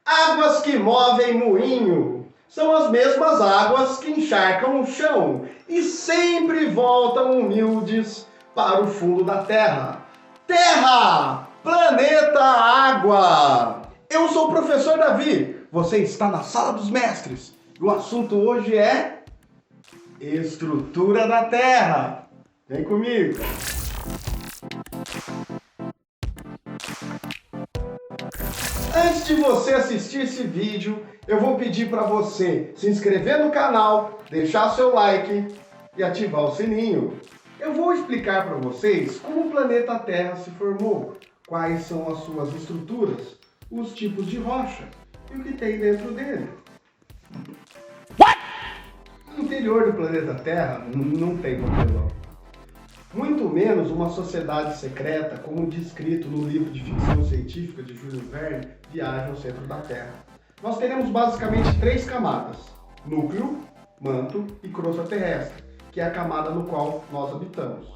Águas que movem moinho são as mesmas águas que encharcam o chão e sempre voltam humildes para o fundo da terra. Terra, planeta água! Eu sou o professor Davi, você está na Sala dos Mestres e o assunto hoje é estrutura da Terra. Vem comigo! Antes de você assistir esse vídeo, eu vou pedir para você se inscrever no canal, deixar seu like e ativar o sininho. Eu vou explicar para vocês como o planeta Terra se formou, quais são as suas estruturas, os tipos de rocha e o que tem dentro dele. No interior do planeta Terra não tem papelão. Muito menos uma sociedade secreta, como descrito no livro de ficção científica de Júlio Verne, Viagem ao Centro da Terra. Nós teremos basicamente 3 camadas: núcleo, manto e crosta terrestre, que é a camada no qual nós habitamos.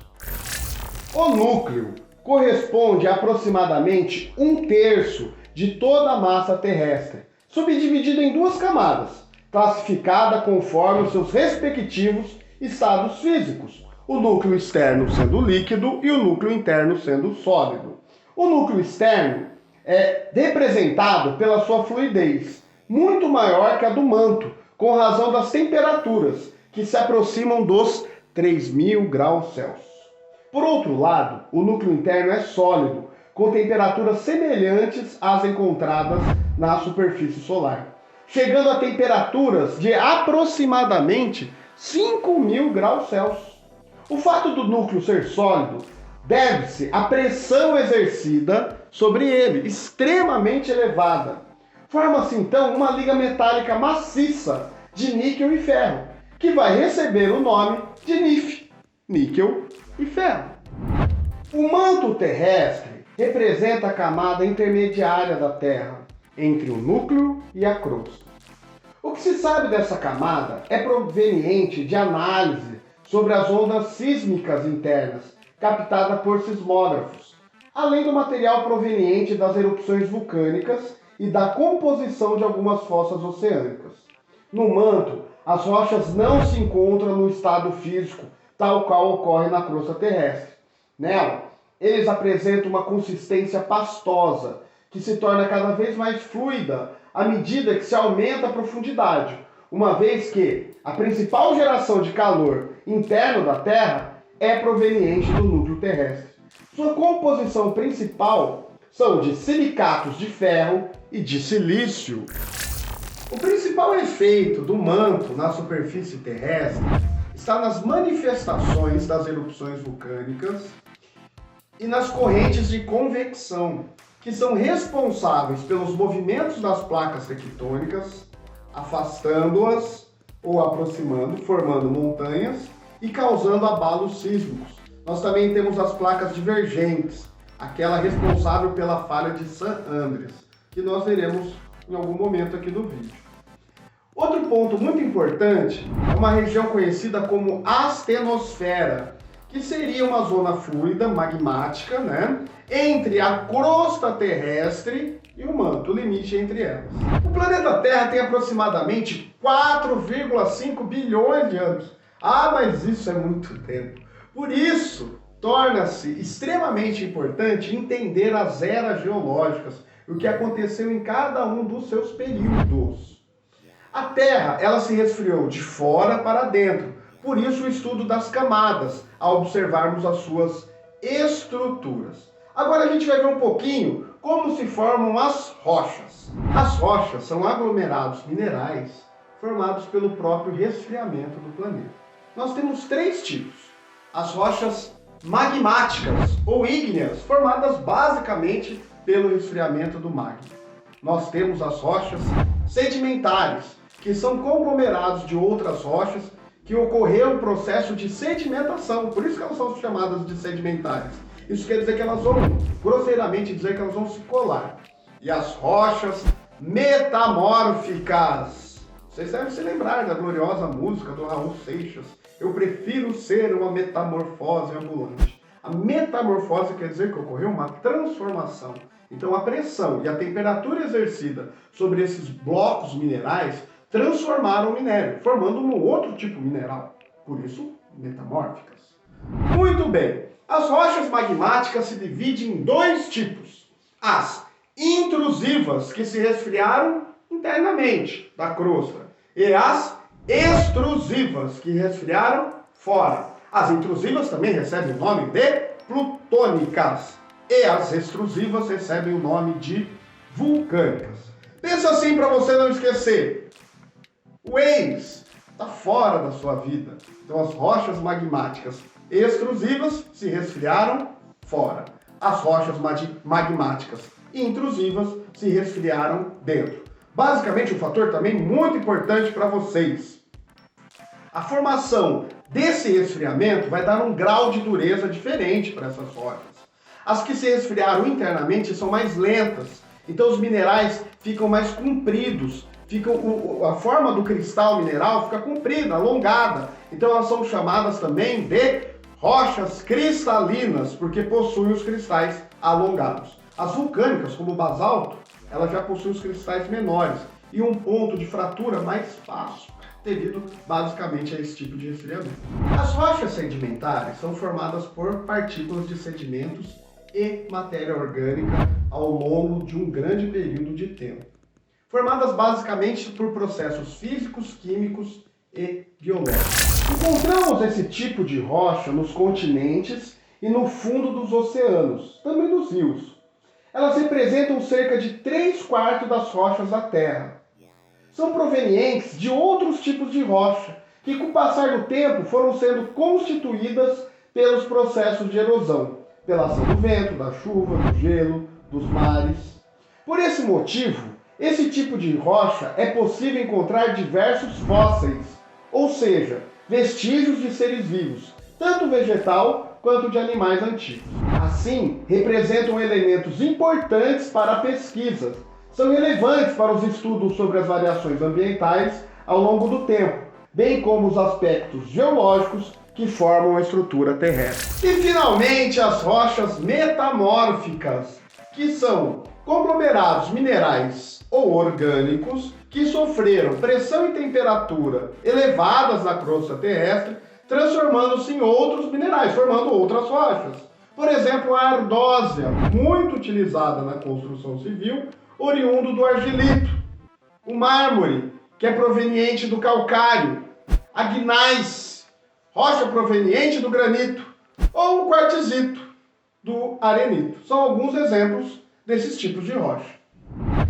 O núcleo corresponde a aproximadamente 1/3 de toda a massa terrestre, subdividido em 2 camadas, classificada conforme os seus respectivos estados físicos. O núcleo externo sendo líquido e o núcleo interno sendo sólido. O núcleo externo é representado pela sua fluidez, muito maior que a do manto, com razão das temperaturas, que se aproximam dos 3.000 graus Celsius. Por outro lado, o núcleo interno é sólido, com temperaturas semelhantes às encontradas na superfície solar, chegando a temperaturas de aproximadamente 5.000 graus Celsius. O fato do núcleo ser sólido deve-se à pressão exercida sobre ele, extremamente elevada. Forma-se então uma liga metálica maciça de níquel e ferro, que vai receber o nome de NiF, níquel e ferro. O manto terrestre representa a camada intermediária da Terra, entre o núcleo e a crosta. O que se sabe dessa camada é proveniente de análise sobre as ondas sísmicas internas, captada por sismógrafos, além do material proveniente das erupções vulcânicas e da composição de algumas fossas oceânicas. No manto, as rochas não se encontram no estado físico, tal qual ocorre na crosta terrestre. Nela, eles apresentam uma consistência pastosa, que se torna cada vez mais fluida à medida que se aumenta a profundidade, uma vez que a principal geração de calor interno da Terra é proveniente do núcleo terrestre. Sua composição principal são de silicatos de ferro e de silício. O principal efeito do manto na superfície terrestre está nas manifestações das erupções vulcânicas e nas correntes de convecção, que são responsáveis pelos movimentos das placas tectônicas, afastando-as ou aproximando, formando montanhas e causando abalos sísmicos. Nós também temos as placas divergentes, aquela responsável pela falha de San Andreas, que nós veremos em algum momento aqui do vídeo. Outro ponto muito importante é uma região conhecida como astenosfera, que seria uma zona fluida, magmática, entre a crosta terrestre e o manto, o limite entre elas. O planeta Terra tem aproximadamente 4,5 bilhões de anos. Mas isso é muito tempo. Por isso, torna-se extremamente importante entender as eras geológicas, o que aconteceu em cada um dos seus períodos. A Terra, ela se resfriou de fora para dentro, por isso o estudo das camadas, ao observarmos as suas estruturas. Agora a gente vai ver um pouquinho como se formam as rochas. As rochas são aglomerados minerais formados pelo próprio resfriamento do planeta. Nós temos 3 tipos. As rochas magmáticas ou ígneas, formadas basicamente pelo resfriamento do magma. Nós temos as rochas sedimentares, que são conglomerados de outras rochas que ocorreu um processo de sedimentação, por isso que elas são chamadas de sedimentares. Isso quer dizer que elas vão, grosseiramente dizer que elas vão se colar. E as rochas metamórficas. Vocês devem se lembrar da gloriosa música do Raul Seixas. Eu prefiro ser uma metamorfose ambulante. A metamorfose quer dizer que ocorreu uma transformação. Então a pressão e a temperatura exercida sobre esses blocos minerais transformaram o minério, formando um outro tipo mineral, por isso metamórficas. Muito bem, as rochas magmáticas se dividem em dois tipos. As intrusivas, que se resfriaram internamente da crosta, e as extrusivas, que resfriaram fora. As intrusivas também recebem o nome de plutônicas, e as extrusivas recebem o nome de vulcânicas. Pensa assim para você não esquecer. O ex está fora da sua vida. Então as rochas magmáticas extrusivas se resfriaram fora. As rochas magmáticas intrusivas se resfriaram dentro. Basicamente, um fator também muito importante para vocês. A formação desse resfriamento vai dar um grau de dureza diferente para essas rochas. As que se resfriaram internamente são mais lentas, então os minerais ficam mais compridos, a forma do cristal mineral fica comprida, alongada. Então elas são chamadas também de rochas cristalinas, porque possuem os cristais alongados. As vulcânicas, como o basalto, elas já possuem os cristais menores e um ponto de fratura mais fácil, devido basicamente a esse tipo de resfriamento. As rochas sedimentares são formadas por partículas de sedimentos e matéria orgânica ao longo de um grande período de tempo, formadas basicamente por processos físicos, químicos e biológicos. Encontramos esse tipo de rocha nos continentes e no fundo dos oceanos, também dos rios. Elas representam cerca de 3/4 das rochas da Terra. São provenientes de outros tipos de rocha, que com o passar do tempo foram sendo constituídas pelos processos de erosão, pela ação do vento, da chuva, do gelo, dos mares. Por esse motivo, esse tipo de rocha é possível encontrar diversos fósseis, ou seja, vestígios de seres vivos, tanto vegetal quanto de animais antigos. Assim, representam elementos importantes para a pesquisa. São relevantes para os estudos sobre as variações ambientais ao longo do tempo, bem como os aspectos geológicos que formam a estrutura terrestre. E finalmente as rochas metamórficas, que são conglomerados minerais ou orgânicos que sofreram pressão e temperatura elevadas na crosta terrestre, transformando-se em outros minerais, formando outras rochas. Por exemplo, a ardósia, muito utilizada na construção civil, oriundo do argilito. O mármore, que é proveniente do calcário. A gneiss, rocha proveniente do granito. Ou o quartzito, do arenito. São alguns exemplos desses tipos de rocha.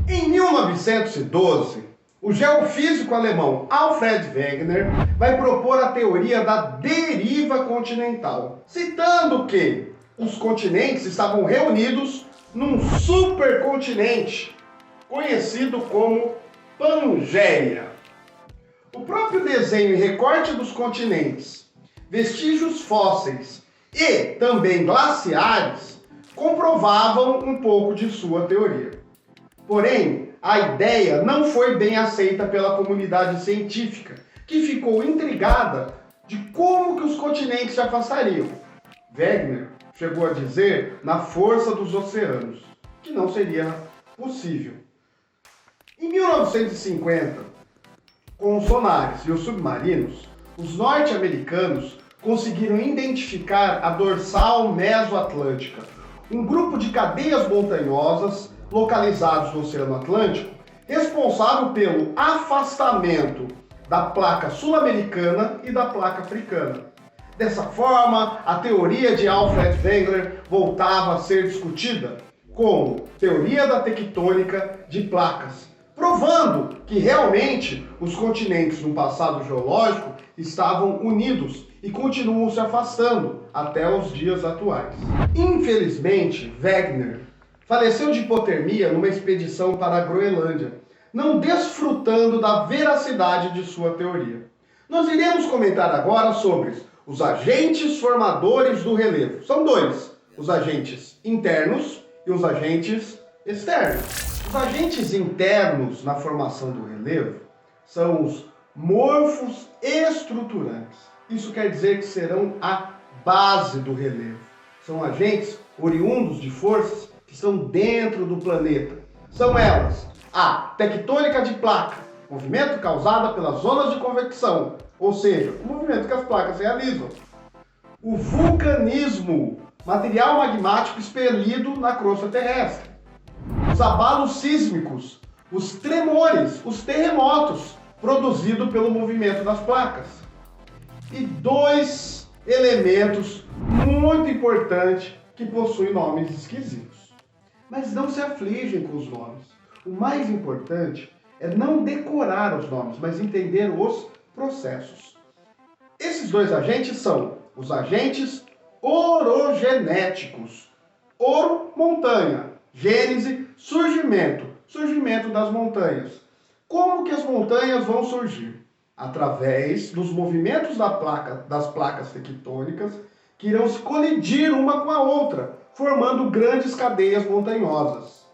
Em 1912, o geofísico alemão Alfred Wegener vai propor a teoria da deriva continental, citando que os continentes estavam reunidos num supercontinente, conhecido como Pangeia. O próprio desenho e recorte dos continentes, vestígios fósseis e também glaciares comprovavam um pouco de sua teoria. Porém, a ideia não foi bem aceita pela comunidade científica, que ficou intrigada de como que os continentes se afastariam. Wegener chegou a dizer na força dos oceanos, que não seria possível. Em 1950, com os sonares e os submarinos, os norte-americanos conseguiram identificar a dorsal mesoatlântica, um grupo de cadeias montanhosas localizados no Oceano Atlântico, responsável pelo afastamento da placa sul-americana e da placa africana. Dessa forma, a teoria de Alfred Wegener voltava a ser discutida como teoria da tectônica de placas, provando que realmente os continentes no passado geológico estavam unidos e continuam se afastando até os dias atuais. Infelizmente, Wegener faleceu de hipotermia numa expedição para a Groenlândia, não desfrutando da veracidade de sua teoria. Nós iremos comentar agora sobre os agentes formadores do relevo. São dois, os agentes internos e os agentes externos. Os agentes internos na formação do relevo são os morfos estruturantes. Isso quer dizer que serão a base do relevo. São agentes oriundos de forças que estão dentro do planeta. São elas: a tectônica de placa, movimento causado pelas zonas de convecção, ou seja, o movimento que as placas realizam. O vulcanismo, material magmático expelido na crosta terrestre. Os abalos sísmicos, os tremores, os terremotos, produzidos pelo movimento das placas. E dois elementos muito importantes que possuem nomes esquisitos. Mas não se afligem com os nomes. O mais importante é não decorar os nomes, mas entender os processos. Esses dois agentes são os agentes orogenéticos. Oro, montanha. Gênese, surgimento. Surgimento das montanhas. Como que as montanhas vão surgir? Através dos movimentos das placas tectônicas que irão se colidir uma com a outra, formando grandes cadeias montanhosas.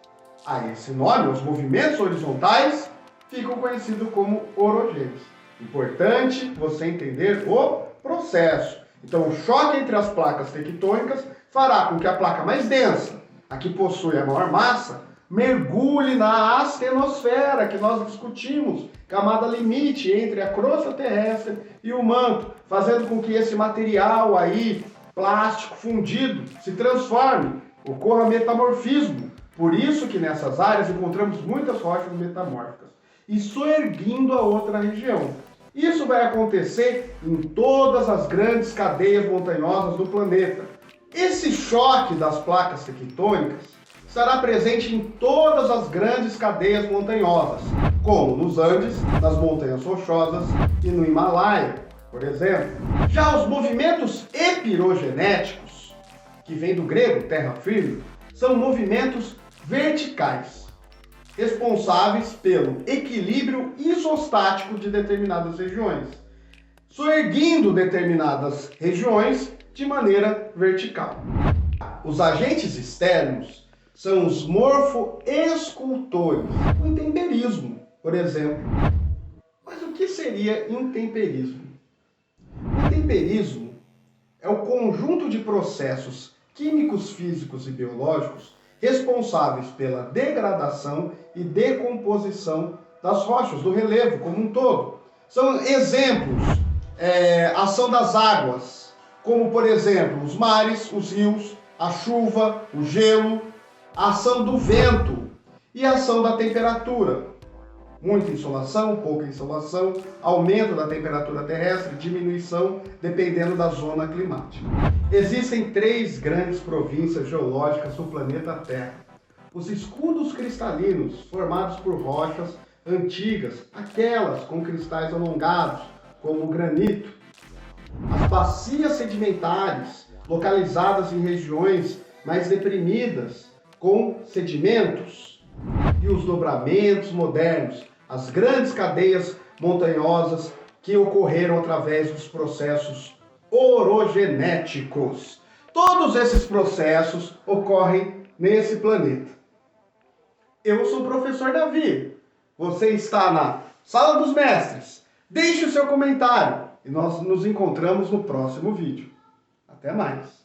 A esse nome, os movimentos horizontais ficam conhecidos como orogênese. Importante você entender o processo. Então, o choque entre as placas tectônicas fará com que a placa mais densa, a que possui a maior massa, mergulhe na astenosfera, que nós discutimos, camada limite entre a crosta terrestre e o manto, fazendo com que esse material aí, plástico fundido, se transforme, ocorra metamorfismo. Por isso que nessas áreas encontramos muitas rochas metamórficas e soerguindo a outra região. Isso vai acontecer em todas as grandes cadeias montanhosas do planeta. Esse choque das placas tectônicas estará presente em todas as grandes cadeias montanhosas, como nos Andes, nas montanhas rochosas e no Himalaia, por exemplo. Já os movimentos epirogenéticos, que vem do grego terra firme, são movimentos verticais, responsáveis pelo equilíbrio isostático de determinadas regiões, soerguindo determinadas regiões de maneira vertical. Os agentes externos são os morfoescultores, o intemperismo, por exemplo. Mas o que seria intemperismo? O intemperismo é o conjunto de processos químicos, físicos e biológicos responsáveis pela degradação e decomposição das rochas, do relevo como um todo. São exemplos, ação das águas, como por exemplo os mares, os rios, a chuva, o gelo, a ação do vento e a ação da temperatura. Muita insolação, pouca insolação, aumento da temperatura terrestre, diminuição, dependendo da zona climática. Existem 3 grandes províncias geológicas do planeta Terra. Os escudos cristalinos, formados por rochas antigas, aquelas com cristais alongados, como o granito. As bacias sedimentares, localizadas em regiões mais deprimidas, com sedimentos. E os dobramentos modernos, as grandes cadeias montanhosas que ocorreram através dos processos orogenéticos. Todos esses processos ocorrem nesse planeta. Eu sou o professor Davi. Você está na Sala dos Mestres. Deixe o seu comentário e nós nos encontramos no próximo vídeo. Até mais!